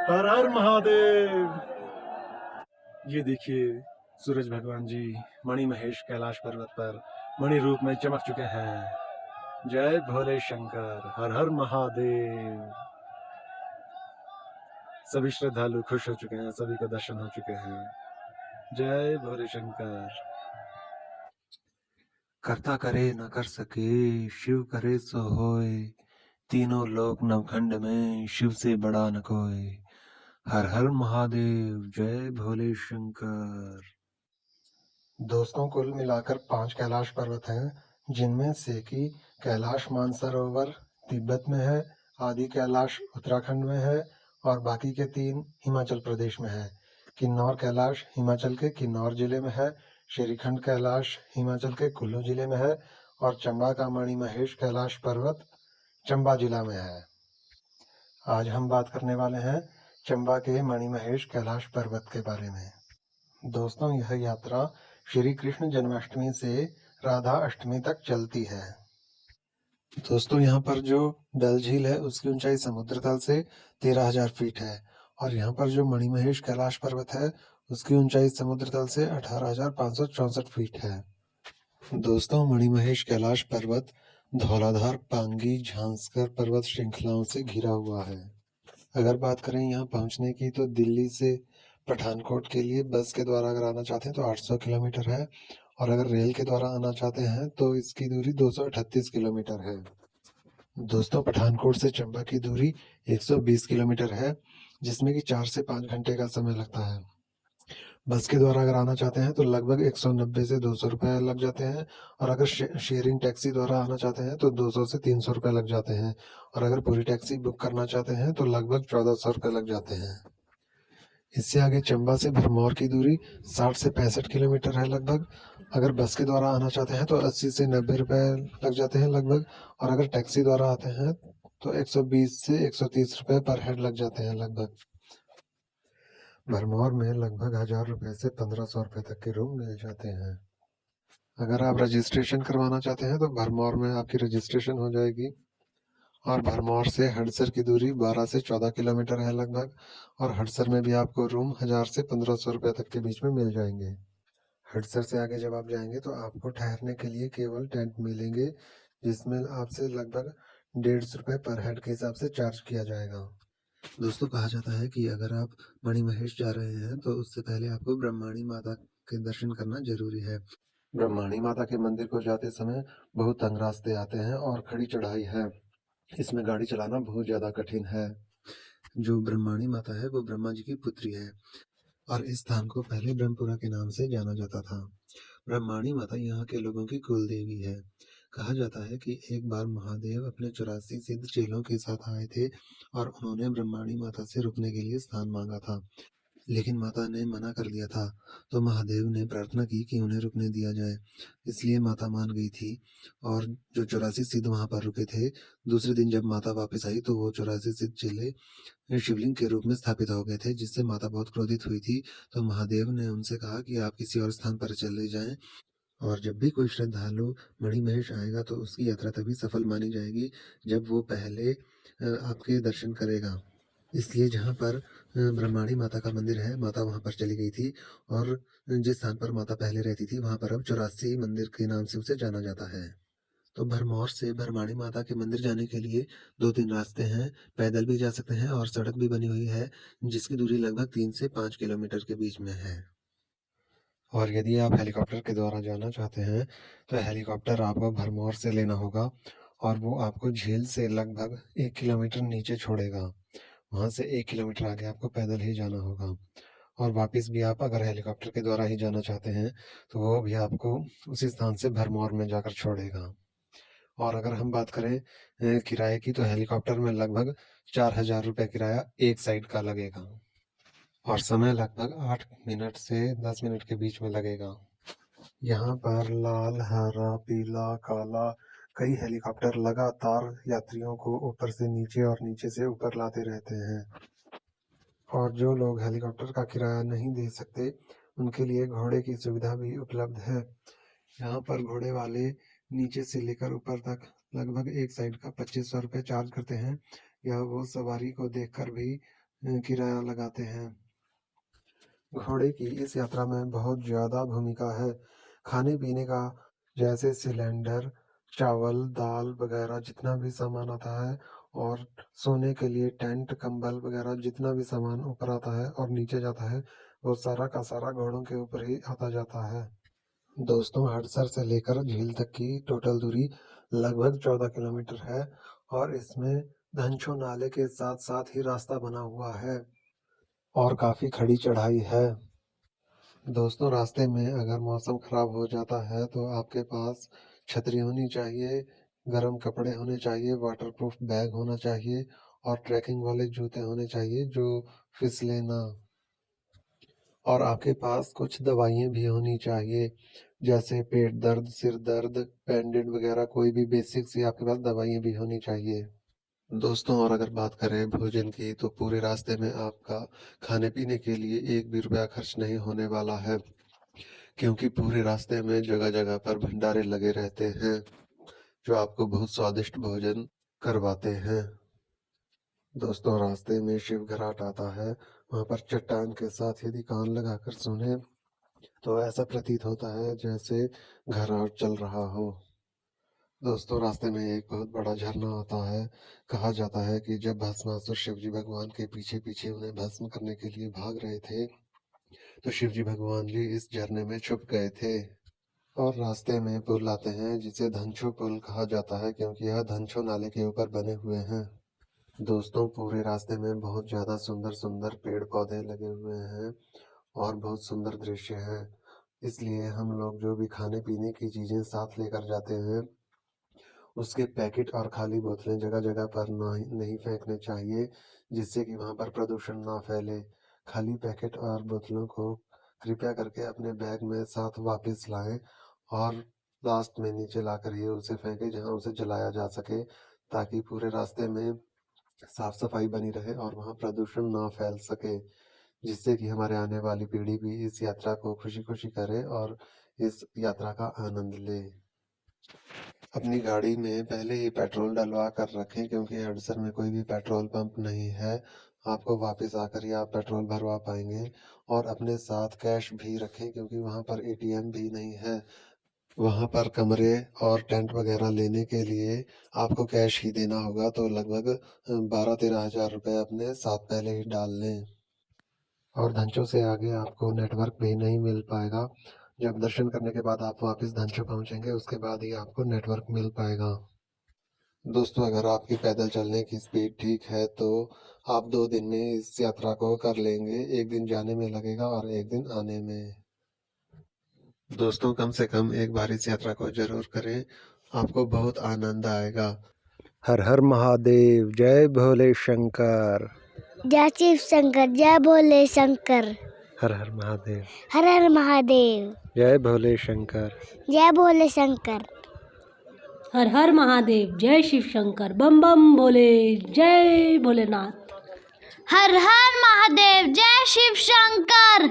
हर हर महादेव। ये देखिए सूरज भगवान जी मणि महेश कैलाश पर्वत पर मणि रूप में चमक चुके हैं। जय भोले शंकर, हर हर महादेव। सभी श्रद्धालु खुश हो चुके हैं, सभी को दर्शन हो चुके हैं। जय भोले शंकर। करता करे न कर सके, शिव करे सो होए। तीनों लोक नवखंड में शिव से बड़ा न कोई। हर हर महादेव, जय भोले शंकर। दोस्तों कुल मिलाकर 5 कैलाश पर्वत हैं, जिनमें से कि कैलाश मानसरोवर तिब्बत में है, आदि कैलाश उत्तराखंड में है और बाकी के 3 हिमाचल प्रदेश में है। किन्नौर कैलाश हिमाचल के किन्नौर जिले में है, श्रीखंड कैलाश हिमाचल के कुल्लू जिले में है और चंबा का मणि महेश कैलाश पर्वत चंबा जिला में है। आज हम बात करने वाले हैं चंबा के मणि महेश कैलाश पर्वत के बारे में। दोस्तों यह यात्रा श्री कृष्ण जन्माष्टमी से राधा अष्टमी तक चलती है। दोस्तों यहाँ पर जो डल झील है उसकी ऊंचाई समुद्र तल से 13,000 फीट है और यहाँ पर जो मणि महेश कैलाश पर्वत है उसकी ऊंचाई समुद्र तल से 18,564 फीट है। दोस्तों मणि महेश कैलाश पर्वत धौलाधार, पांगी, झांसकर पर्वत श्रृंखलाओं से घिरा हुआ है। अगर बात करें यहाँ पहुँचने की तो दिल्ली से पठानकोट के लिए बस के द्वारा अगर आना चाहते हैं तो 800 किलोमीटर है और अगर रेल के द्वारा आना चाहते हैं तो इसकी दूरी 238 किलोमीटर है। दोस्तों पठानकोट से चंबा की दूरी 120 किलोमीटर है, जिसमें कि 4 से 5 घंटे का समय लगता है। बस के द्वारा अगर आना चाहते हैं तो लगभग 190 से 200 रुपये लग जाते हैं और अगर शेयरिंग टैक्सी द्वारा आना चाहते हैं तो 200 से 300 रुपये लग जाते हैं और अगर पूरी टैक्सी बुक करना चाहते हैं तो लगभग 1400 रुपये लग जाते हैं। इससे आगे चंबा से भरमौर की दूरी 60 से 65 किलोमीटर है लगभग। अगर बस के द्वारा आना चाहते हैं तो 80 से 90 रुपये लग जाते हैं लगभग और अगर टैक्सी द्वारा आते हैं तो 120 से 130 रुपये पर हेड लग जाते हैं लगभग। भरमौर में लगभग 1000 रुपये से 1500 रुपये तक के रूम मिल जाते हैं। अगर आप रजिस्ट्रेशन करवाना चाहते हैं तो भरमौर में आपकी रजिस्ट्रेशन हो जाएगी और भरमौर से हडसर की दूरी 12 से 14 किलोमीटर है लगभग और हडसर में भी आपको रूम 1000 से 1500 रुपये तक के बीच में मिल जाएंगे। हडसर से आगे जब आप जाएंगे तो आपको ठहरने के लिए केवल टेंट मिलेंगे, जिसमें आपसे लगभग 150 रुपये पर हेड के हिसाब से चार्ज किया जाएगा। दोस्तों कहा जाता है कि अगर आप मणि महेश जा रहे हैं तो उससे पहले आपको ब्रह्माणी माता के दर्शन करना जरूरी है। ब्रह्माणी माता के मंदिर को जाते समय बहुत तंग रास्ते आते हैं और खड़ी चढ़ाई है, इसमें गाड़ी चलाना बहुत ज्यादा कठिन है। जो ब्रह्माणी माता है वो ब्रह्मा जी की पुत्री है और इस स्थान को पहले ब्रह्मपुरा के नाम से जाना जाता था। ब्रह्माणी माता यहाँ के लोगों की कुल देवी है। कहा जाता है कि एक बार महादेव अपने 84 सिद्ध चेलों के साथ आए थे और उन्होंने ब्रह्माणी माता से रुकने के लिए स्थान मांगा था, लेकिन माता ने मना कर दिया था। तो महादेव ने प्रार्थना की कि उन्हें रुकने दिया जाए, इसलिए माता मान गई थी और जो 84 सिद्ध वहां पर रुके थे, दूसरे दिन जब माता वापस आई तो वो 84 सिद्ध चेले शिवलिंग के रूप में स्थापित हो गए थे, जिससे माता बहुत क्रोधित हुई थी। तो महादेव ने उनसे कहा कि आप किसी और स्थान पर चले जाएं और जब भी कोई श्रद्धालु मणि महेश आएगा तो उसकी यात्रा तभी सफल मानी जाएगी जब वो पहले आपके दर्शन करेगा। इसलिए जहाँ पर ब्रह्माणी माता का मंदिर है, माता वहाँ पर चली गई थी और जिस स्थान पर माता पहले रहती थी वहाँ पर अब 84 मंदिर के नाम से उसे जाना जाता है। तो भरमौर से ब्रह्माणी माता के मंदिर जाने के लिए 2-3 रास्ते हैं। पैदल भी जा सकते हैं और सड़क भी बनी हुई है, जिसकी दूरी लगभग 3 से 5 किलोमीटर के बीच में है। और यदि आप हेलीकॉप्टर के द्वारा जाना चाहते हैं तो हेलीकॉप्टर आपको भरमौर से लेना होगा और वो आपको झील से लगभग 1 किलोमीटर नीचे छोड़ेगा। वहाँ से 1 किलोमीटर आगे आपको पैदल ही जाना होगा और वापस भी आप अगर हेलीकॉप्टर के द्वारा ही जाना चाहते हैं तो वो भी आपको उसी स्थान से भरमौर में जाकर छोड़ेगा। और अगर हम बात करें किराए की तो हेलीकॉप्टर में लगभग 4,000 रुपये किराया एक साइड का लगेगा और समय लगभग 8 मिनट से 10 मिनट के बीच में लगेगा। यहाँ पर लाल, हरा, पीला, काला कई हेलीकॉप्टर लगातार यात्रियों को ऊपर से नीचे और नीचे से ऊपर लाते रहते हैं। और जो लोग हेलीकॉप्टर का किराया नहीं दे सकते उनके लिए घोड़े की सुविधा भी उपलब्ध है। यहाँ पर घोड़े वाले नीचे से लेकर ऊपर तक लगभग एक साइड का 2500 रुपये चार्ज करते हैं। यह वो सवारी को देखकर भी किराया लगाते हैं। घोड़े की इस यात्रा में बहुत ज़्यादा भूमिका है। खाने पीने का जैसे सिलेंडर, चावल, दाल वगैरह जितना भी सामान आता है, और सोने के लिए टेंट, कंबल वगैरह जितना भी सामान ऊपर आता है और नीचे जाता है, वो सारा का सारा घोड़ों के ऊपर ही आता जाता है। दोस्तों, हडसर से लेकर झील तक की टोटल दूरी लगभग 14 किलोमीटर है, और इसमें धनछू नाले के साथ साथ ही रास्ता बना हुआ है और काफ़ी खड़ी चढ़ाई है। दोस्तों, रास्ते में अगर मौसम खराब हो जाता है तो आपके पास छतरी होनी चाहिए, गर्म कपड़े होने चाहिए, वाटरप्रूफ बैग होना चाहिए और ट्रैकिंग वाले जूते होने चाहिए जो फिसले ना। और आपके पास कुछ दवाइयाँ भी होनी चाहिए, जैसे पेट दर्द, सिर दर्द, बैंडेड वगैरह कोई भी बेसिक सी आपके पास दवाइयाँ भी होनी चाहिए। दोस्तों, और अगर बात करें भोजन की, तो पूरे रास्ते में आपका खाने पीने के लिए एक भी रुपया खर्च नहीं होने वाला है, क्योंकि पूरे रास्ते में जगह जगह पर भंडारे लगे रहते हैं जो आपको बहुत स्वादिष्ट भोजन करवाते हैं। दोस्तों, रास्ते में शिव घाट आता है, वहाँ पर चट्टान के साथ यदि कान लगाकर सुने तो ऐसा प्रतीत होता है जैसे घराट चल रहा हो। दोस्तों, रास्ते में एक बहुत बड़ा झरना आता है। कहा जाता है कि जब भस्मासुर शिवजी भगवान के पीछे पीछे उन्हें भस्म करने के लिए भाग रहे थे, तो शिवजी भगवान जी इस झरने में छुप गए थे। और रास्ते में पुल आते हैं जिसे धनछू पुल कहा जाता है, क्योंकि यह धनछू नाले के ऊपर बने हुए हैं। दोस्तों, पूरे रास्ते में बहुत ज़्यादा सुंदर सुंदर पेड़ पौधे लगे हुए हैं और बहुत सुंदर दृश्य है। इसलिए हम लोग जो भी खाने पीने की चीज़ें साथ लेकर जाते हैं, उसके पैकेट और खाली बोतलें जगह जगह पर नहीं फेंकने चाहिए, जिससे कि वहाँ पर प्रदूषण ना फैले। खाली पैकेट और बोतलों को कृपया करके अपने बैग में साथ वापस लाएं और लास्ट में नीचे लाकर ही उसे फेंकें, जहाँ उसे जलाया जा सके, ताकि पूरे रास्ते में साफ सफाई बनी रहे और वहाँ प्रदूषण ना फैल सके, जिससे कि हमारे आने वाली पीढ़ी भी इस यात्रा को खुशी खुशी करे और इस यात्रा का आनंद ले। अपनी गाड़ी में पहले ही पेट्रोल डलवा कर रखें, क्योंकि हडसर में कोई भी पेट्रोल पंप नहीं है। आपको वापस आकर ही आप पेट्रोल भरवा पाएंगे। और अपने साथ कैश भी रखें, क्योंकि वहाँ पर एटीएम भी नहीं है। वहाँ पर कमरे और टेंट वगैरह लेने के लिए आपको कैश ही देना होगा, तो लगभग 12-13 हज़ार रुपये अपने साथ पहले ही डाल लें। और धनचो से आगे आपको नेटवर्क भी नहीं मिल पाएगा। जब दर्शन करने के बाद आप वापस धनचो पहुँचेंगे, उसके बाद ही आपको नेटवर्क मिल पाएगा। दोस्तों, अगर आपकी पैदल चलने की स्पीड ठीक है तो आप 2 दिन में इस यात्रा को कर लेंगे। 1 दिन जाने में लगेगा और 1 दिन आने में। दोस्तों, कम से कम एक बार इस यात्रा को जरूर करें, आपको बहुत आनंद आएगा। हर हर महादेव, जय भोले शंकर। जय शिव शंकर, जय भोले शंकर। हर हर महादेव, हर हर महादेव, जय भोले शंकर। जय भोले शंकर। हर हर महादेव, जय शिव शंकर, बम बम भोले, जय भोलेनाथ। हर हर महादेव, जय शिव शंकर।